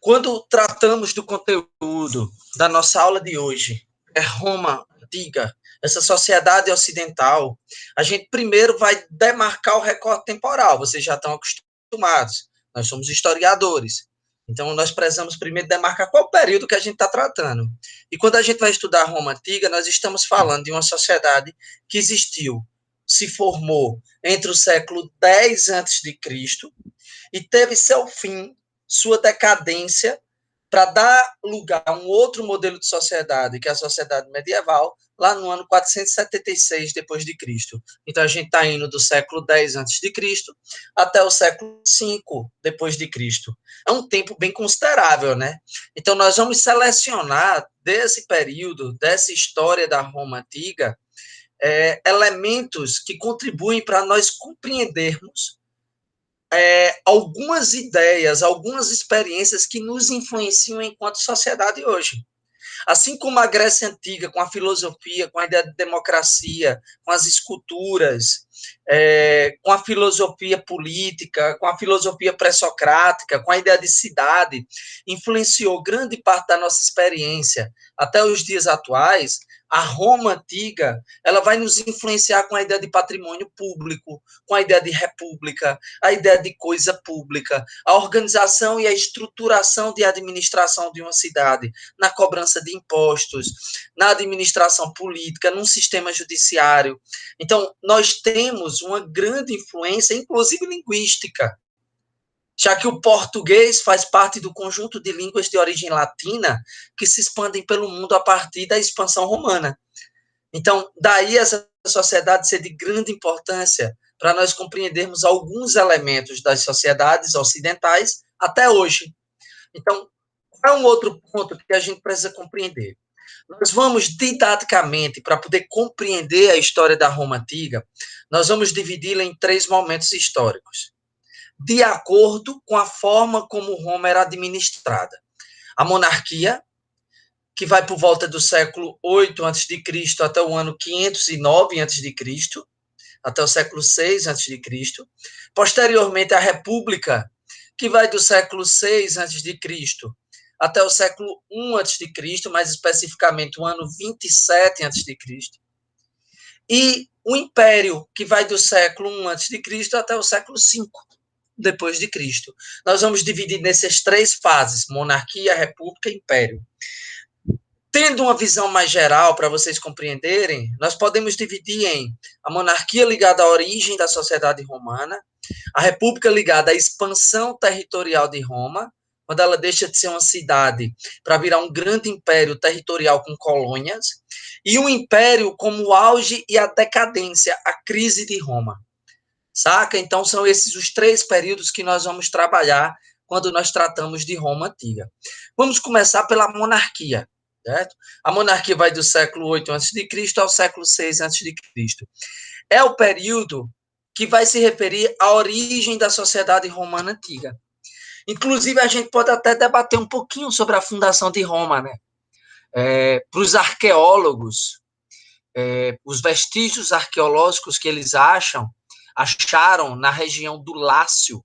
Quando tratamos do conteúdo da nossa aula de hoje, é Roma antiga, essa sociedade ocidental, a gente primeiro vai demarcar o recorte temporal, vocês já estão acostumados, nós somos historiadores, então nós precisamos primeiro demarcar qual período que a gente está tratando. E quando a gente vai estudar Roma antiga, nós estamos falando de uma sociedade que existiu, se formou entre o século X a.C. e teve seu fim, sua decadência, para dar lugar a um outro modelo de sociedade, que é a sociedade medieval, lá no ano 476 depois de Cristo. Então a gente está indo do século X antes de Cristo até o século V depois de Cristo. É um tempo bem considerável, né? Então nós vamos selecionar desse período, dessa história da Roma antiga, elementos que contribuem para nós compreendermos algumas ideias, algumas experiências que nos influenciam enquanto sociedade hoje. Assim como a Grécia Antiga, com a filosofia, com a ideia de democracia, com as esculturas, com a filosofia política, com a filosofia pré-socrática, com a ideia de cidade, influenciou grande parte da nossa experiência até os dias atuais. A Roma antiga, ela vai nos influenciar com a ideia de patrimônio público, com a ideia de república, a ideia de coisa pública, a organização e a estruturação de administração de uma cidade, na cobrança de impostos, na administração política, num sistema judiciário. Então, nós temos uma grande influência, inclusive linguística, já que o português faz parte do conjunto de línguas de origem latina que se expandem pelo mundo a partir da expansão romana. Então, daí essa sociedade ser de grande importância para nós compreendermos alguns elementos das sociedades ocidentais até hoje. Então, qual é um outro ponto que a gente precisa compreender? Nós vamos, didaticamente, para poder compreender a história da Roma Antiga, nós vamos dividi-la em 3 momentos históricos, de acordo com a forma como Roma era administrada. A monarquia, que vai por volta do século 8 a.C. até o ano 509 a.C., até o século 6 a.C. Posteriormente, a república, que vai do século 6 a.C. até o século 1 a.C., mais especificamente o ano 27 a.C. E o império, que vai do século 1 a.C. até o século 5 depois de Cristo. Nós vamos dividir nessas 3 fases: monarquia, república e império. Tendo uma visão mais geral para vocês compreenderem, nós podemos dividir em a monarquia ligada à origem da sociedade romana, a república ligada à expansão territorial de Roma, quando ela deixa de ser uma cidade para virar um grande império territorial com colônias, e um império como o auge e a decadência, a crise de Roma. Saca? Então são esses os 3 períodos que nós vamos trabalhar quando nós tratamos de Roma antiga. Vamos começar pela monarquia. Certo? A monarquia vai do século 8 a.C. ao século 6 a.C. É o período que vai se referir à origem da sociedade romana antiga. Inclusive, a gente pode até debater um pouquinho sobre a fundação de Roma, né? Para os arqueólogos, os vestígios arqueológicos que eles acharam na região do Lácio.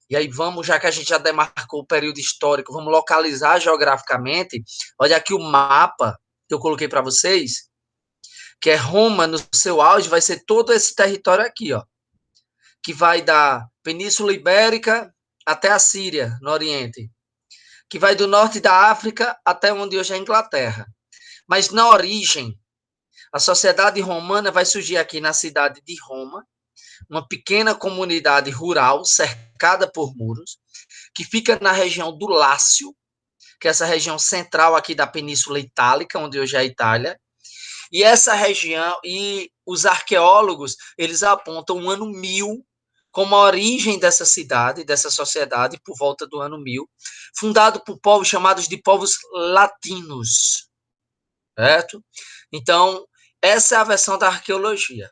E aí vamos, já que a gente já demarcou o período histórico, vamos localizar geograficamente. Olha aqui o mapa que eu coloquei para vocês, que é Roma no seu auge, vai ser todo esse território aqui, ó, que vai da Península Ibérica até a Síria, no Oriente, que vai do norte da África até onde hoje é a Inglaterra. Mas na origem, a sociedade romana vai surgir aqui na cidade de Roma, uma pequena comunidade rural cercada por muros, que fica na região do Lácio, que é essa região central aqui da Península Itálica, onde hoje é a Itália. E essa região, e os arqueólogos, eles apontam o ano 1000 como a origem dessa cidade, dessa sociedade, por volta do ano 1000, fundado por povos chamados de povos latinos, certo? Então, essa é a versão da arqueologia.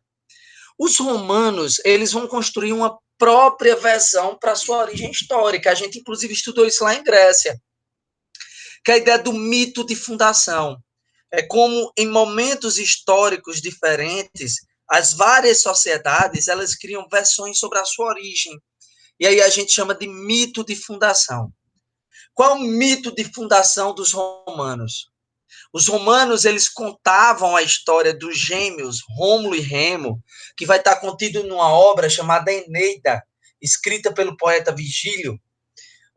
Os romanos, eles vão construir uma própria versão para sua origem histórica. A gente, inclusive, estudou isso lá em Grécia, que é a ideia do mito de fundação. É como, em momentos históricos diferentes, as várias sociedades, elas criam versões sobre a sua origem. E aí a gente chama de mito de fundação. Qual é o mito de fundação dos romanos? Os romanos, eles contavam a história dos gêmeos Rômulo e Remo, que vai estar contido numa obra chamada Eneida, escrita pelo poeta Virgílio,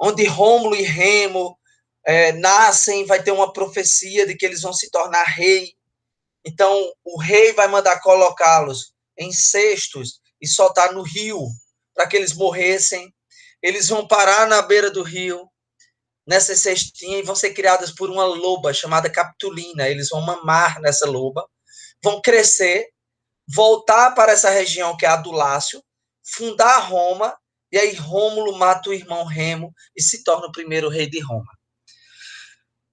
onde Rômulo e Remo nascem, vai ter uma profecia de que eles vão se tornar rei. Então, o rei vai mandar colocá-los em cestos e soltar no rio para que eles morressem. Eles vão parar na beira do rio, nessa cestinha, e vão ser criadas por uma loba chamada Capitolina. Eles vão mamar nessa loba, vão crescer, voltar para essa região que é a do Lácio, fundar Roma, e aí Rômulo mata o irmão Remo e se torna o primeiro rei de Roma.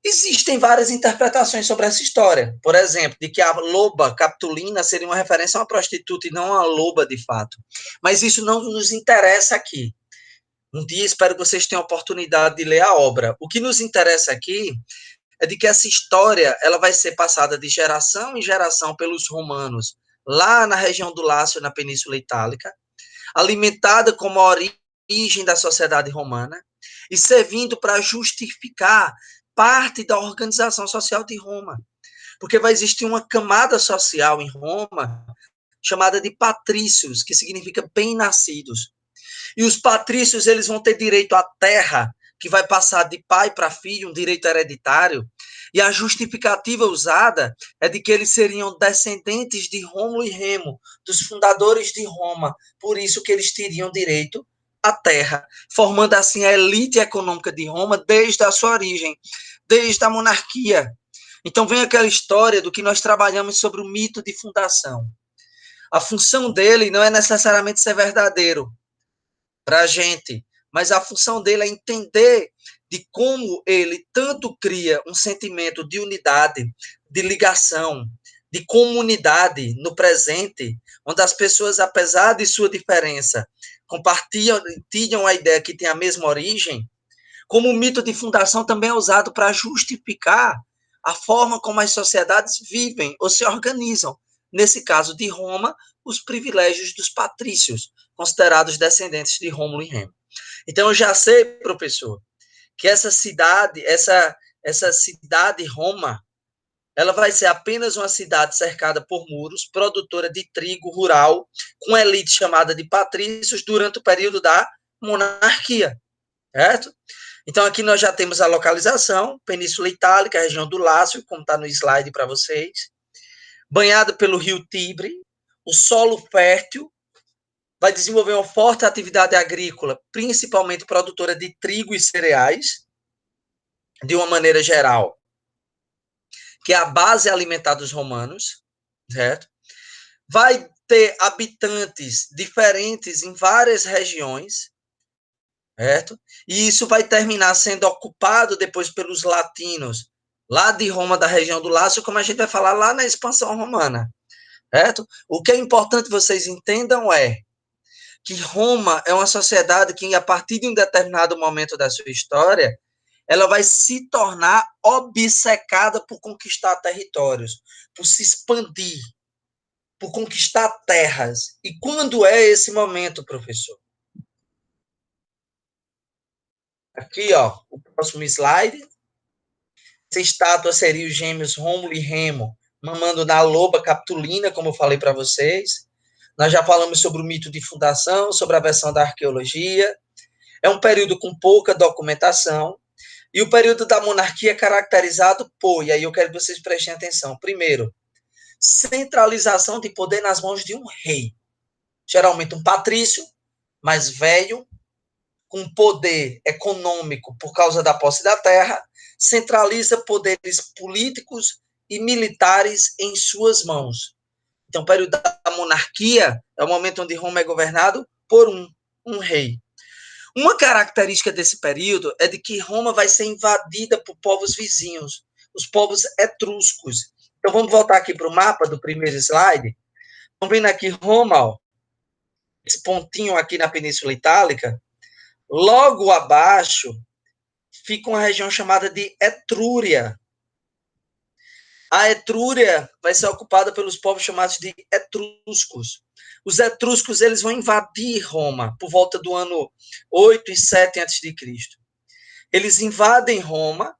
Existem várias interpretações sobre essa história. Por exemplo, de que a loba Capitolina seria uma referência a uma prostituta e não a loba de fato. Mas isso não nos interessa aqui. Um dia espero que vocês tenham a oportunidade de ler a obra. O que nos interessa aqui é de que essa história ela vai ser passada de geração em geração pelos romanos, lá na região do Lácio, na Península Itálica, alimentada como a origem da sociedade romana e servindo para justificar parte da organização social de Roma. Porque vai existir uma camada social em Roma chamada de patrícios, que significa bem-nascidos. E os patrícios, eles vão ter direito à terra, que vai passar de pai para filho, um direito hereditário, e a justificativa usada é de que eles seriam descendentes de Rômulo e Remo, dos fundadores de Roma, por isso que eles teriam direito à terra, formando assim a elite econômica de Roma desde a sua origem, desde a monarquia. Então vem aquela história do que nós trabalhamos sobre o mito de fundação. A função dele não é necessariamente ser verdadeiro para a gente, mas a função dele é entender de como ele tanto cria um sentimento de unidade, de ligação, de comunidade no presente, onde as pessoas, apesar de sua diferença, compartilham a ideia que tem a mesma origem, como o mito de fundação também é usado para justificar a forma como as sociedades vivem ou se organizam. Nesse caso de Roma, os privilégios dos patrícios, considerados descendentes de Rômulo e Remo. Então, eu já sei, professor, que essa cidade Roma, ela vai ser apenas uma cidade cercada por muros, produtora de trigo rural, com elite chamada de patrícios durante o período da monarquia, certo? Então, aqui nós já temos a localização, Península Itálica, região do Lácio, como está no slide para vocês, banhado pelo rio Tibre, o solo fértil, vai desenvolver uma forte atividade agrícola, principalmente produtora de trigo e cereais, de uma maneira geral, que é a base alimentar dos romanos, certo? Vai ter habitantes diferentes em várias regiões, certo? E isso vai terminar sendo ocupado depois pelos latinos, lá de Roma, da região do Lácio, como a gente vai falar lá na expansão romana, certo? O que é importante vocês entendam é que Roma é uma sociedade que, a partir de um determinado momento da sua história, ela vai se tornar obcecada por conquistar territórios, por se expandir, por conquistar terras. E quando é esse momento, professor? Aqui, ó, o próximo slide. Essa estátua seria os gêmeos Rômulo e Remo, mamando na loba Capitolina, como eu falei para vocês. Nós já falamos sobre o mito de fundação, sobre a versão da arqueologia. É um período com pouca documentação. E o período da monarquia é caracterizado por, e aí eu quero que vocês prestem atenção, primeiro, centralização de poder nas mãos de um rei. Geralmente um patrício, mais velho, com poder econômico por causa da posse da terra, centraliza poderes políticos e militares em suas mãos. Então, o período da monarquia é o momento onde Roma é governado por um rei. Uma característica desse período é de que Roma vai ser invadida por povos vizinhos, os povos etruscos. Então, vamos voltar aqui para o mapa do primeiro slide. Estão vendo aqui Roma, ó, esse pontinho aqui na Península Itálica. Logo abaixo fica uma região chamada de Etrúria. A Etrúria vai ser ocupada pelos povos chamados de etruscos. Os etruscos, eles vão invadir Roma por volta do ano 8 e 7 a.C. eles invadem Roma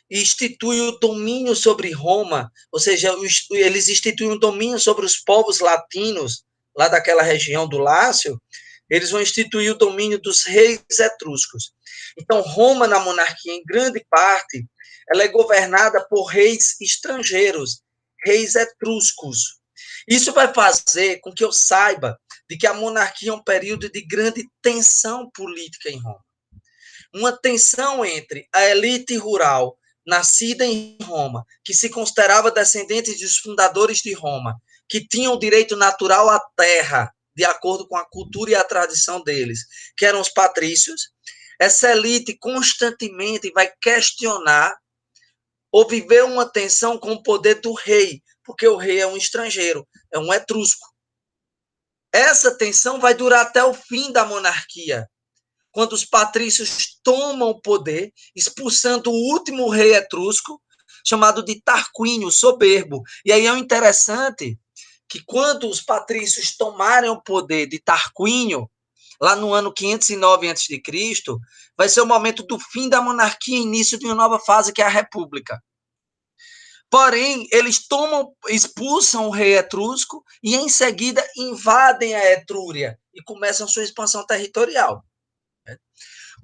e instituem o domínio sobre Roma, ou seja, eles instituem o domínio sobre os povos latinos, lá daquela região do Lácio, eles vão instituir o domínio dos reis etruscos. Então, Roma, na monarquia, em grande parte, ela é governada por reis estrangeiros, reis etruscos. Isso vai fazer com que eu saiba de que a monarquia é um período de grande tensão política em Roma. Uma tensão entre a elite rural, nascida em Roma, que se considerava descendente dos fundadores de Roma, que tinham direito natural à terra, de acordo com a cultura e a tradição deles, que eram os patrícios. Essa elite constantemente vai questionar ou viver uma tensão com o poder do rei, porque o rei é um estrangeiro, é um etrusco. Essa tensão vai durar até o fim da monarquia, quando os patrícios tomam o poder, expulsando o último rei etrusco, chamado de Tarquínio, o soberbo. E aí é interessante que quando os patrícios tomarem o poder de Tarquínio, lá no ano 509 a.C., vai ser o momento do fim da monarquia e início de uma nova fase, que é a república. Porém, eles expulsam o rei etrusco e, em seguida, invadem a Etrúria e começam sua expansão territorial.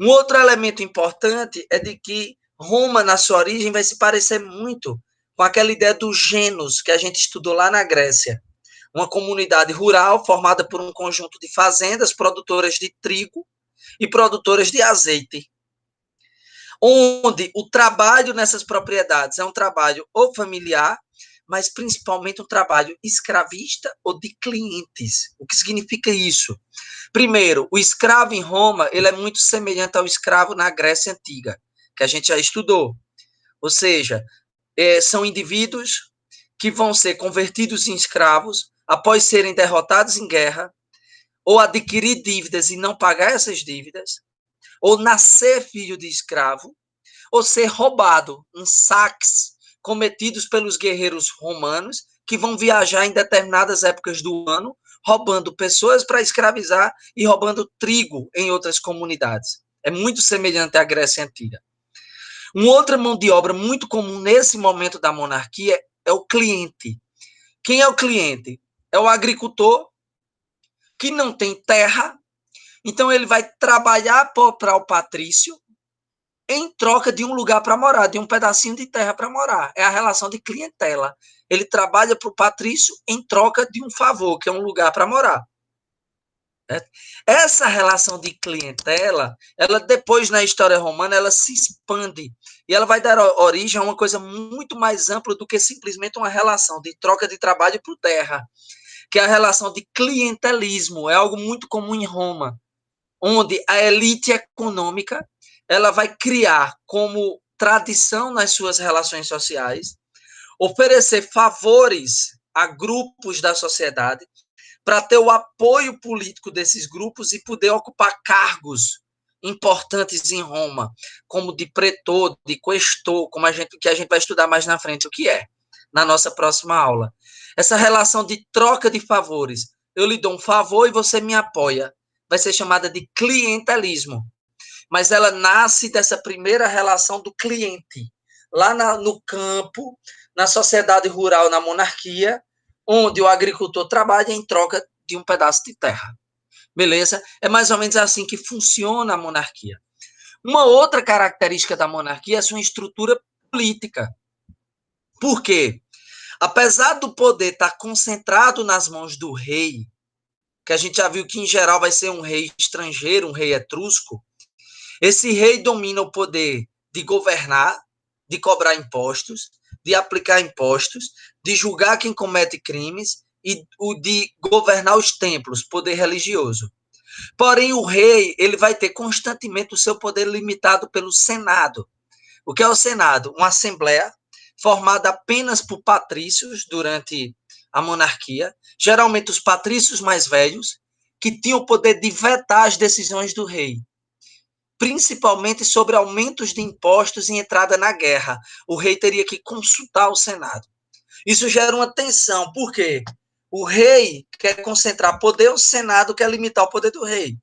Um outro elemento importante é de que Roma, na sua origem, vai se parecer muito com aquela ideia do genus que a gente estudou lá na Grécia. Uma comunidade rural formada por um conjunto de fazendas produtoras de trigo e produtoras de azeite, onde o trabalho nessas propriedades é um trabalho ou familiar, mas principalmente um trabalho escravista ou de clientes. O que significa isso? Primeiro, o escravo em Roma, ele é muito semelhante ao escravo na Grécia Antiga, que a gente já estudou. Ou seja, são indivíduos que vão ser convertidos em escravos após serem derrotados em guerra, ou adquirir dívidas e não pagar essas dívidas, ou nascer filho de escravo, ou ser roubado em saques cometidos pelos guerreiros romanos, que vão viajar em determinadas épocas do ano, roubando pessoas para escravizar e roubando trigo em outras comunidades. É muito semelhante à Grécia Antiga. Uma outra mão de obra muito comum nesse momento da monarquia é o cliente. Quem é o cliente? É o agricultor que não tem terra, então ele vai trabalhar para o patrício em troca de um lugar para morar, de um pedacinho de terra para morar. É a relação de clientela. Ele trabalha para o patrício em troca de um favor, que é um lugar para morar. Essa relação de clientela, ela depois na história romana, ela se expande e ela vai dar origem a uma coisa muito mais ampla do que simplesmente uma relação de troca de trabalho por terra, que é a relação de clientelismo. É algo muito comum em Roma, onde a elite econômica ela vai criar como tradição nas suas relações sociais oferecer favores a grupos da sociedade para ter o apoio político desses grupos e poder ocupar cargos importantes em Roma, como de pretor, de questor, que a gente vai estudar mais na frente o que é, na nossa próxima aula. Essa relação de troca de favores. Eu lhe dou um favor e você me apoia. Vai ser chamada de clientelismo. Mas ela nasce dessa primeira relação do cliente, lá no campo, na sociedade rural, na monarquia, onde o agricultor trabalha em troca de um pedaço de terra. Beleza? É mais ou menos assim que funciona a monarquia. Uma outra característica da monarquia é a sua estrutura política. Por quê? Apesar do poder estar concentrado nas mãos do rei, que a gente já viu que em geral vai ser um rei estrangeiro, um rei etrusco, esse rei domina o poder de governar, de cobrar impostos, de aplicar impostos, de julgar quem comete crimes e o de governar os templos, poder religioso. Porém, o rei ele vai ter constantemente o seu poder limitado pelo Senado. O que é o Senado? Uma assembleia formada apenas por patrícios durante a monarquia, geralmente os patrícios mais velhos, que tinham o poder de vetar as decisões do rei, principalmente sobre aumentos de impostos e entrada na guerra. O rei teria que consultar o Senado. Isso gera uma tensão, por quê? O rei quer concentrar poder, o Senado quer limitar o poder do rei.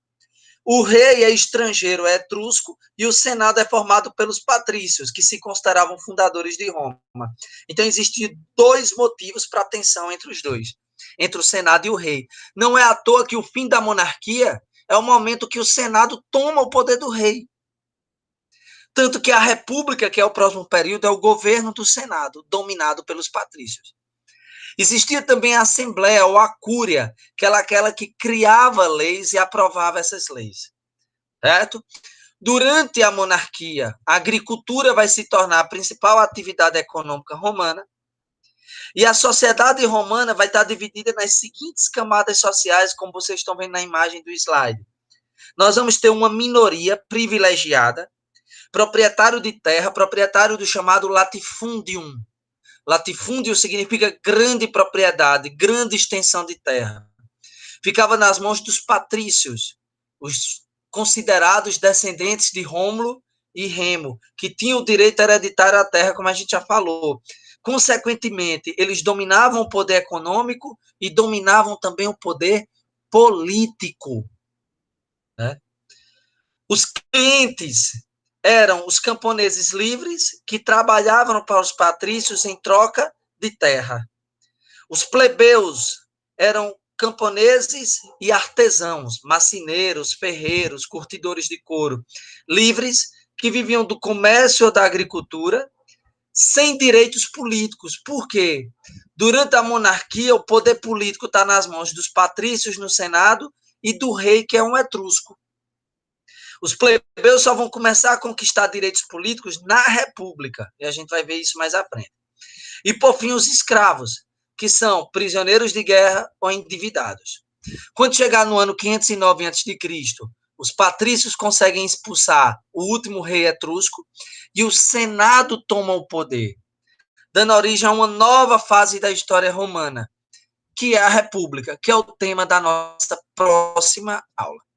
O rei é estrangeiro, é etrusco, e o Senado é formado pelos patrícios, que se consideravam fundadores de Roma. Então, existiam dois motivos para a tensão entre os dois, entre o Senado e o rei. Não é à toa que o fim da monarquia é o momento que o Senado toma o poder do rei. Tanto que a República, que é o próximo período, é o governo do Senado, dominado pelos patrícios. Existia também a Assembleia, ou a Cúria, que era aquela que criava leis e aprovava essas leis. Certo? Durante a monarquia, a agricultura vai se tornar a principal atividade econômica romana, e a sociedade romana vai estar dividida nas seguintes camadas sociais, como vocês estão vendo na imagem do slide. Nós vamos ter uma minoria privilegiada, proprietário de terra, proprietário do chamado latifúndium. Latifúndio significa grande propriedade, grande extensão de terra. Ficava nas mãos dos patrícios, os considerados descendentes de Rômulo e Remo, que tinham o direito hereditário à terra, como a gente já falou. Consequentemente, eles dominavam o poder econômico e dominavam também o poder político. Né? Os clientes eram os camponeses livres que trabalhavam para os patrícios em troca de terra. Os plebeus eram camponeses e artesãos, macineiros, ferreiros, curtidores de couro, livres que viviam do comércio ou da agricultura, sem direitos políticos. Por quê? Durante a monarquia, o poder político está nas mãos dos patrícios no Senado e do rei, que é um etrusco. Os plebeus só vão começar a conquistar direitos políticos na República, e a gente vai ver isso mais à frente. E, por fim, os escravos, que são prisioneiros de guerra ou endividados. Quando chegar no ano 509 a.C., os patrícios conseguem expulsar o último rei etrusco e o Senado toma o poder, dando origem a uma nova fase da história romana, que é a República, que é o tema da nossa próxima aula.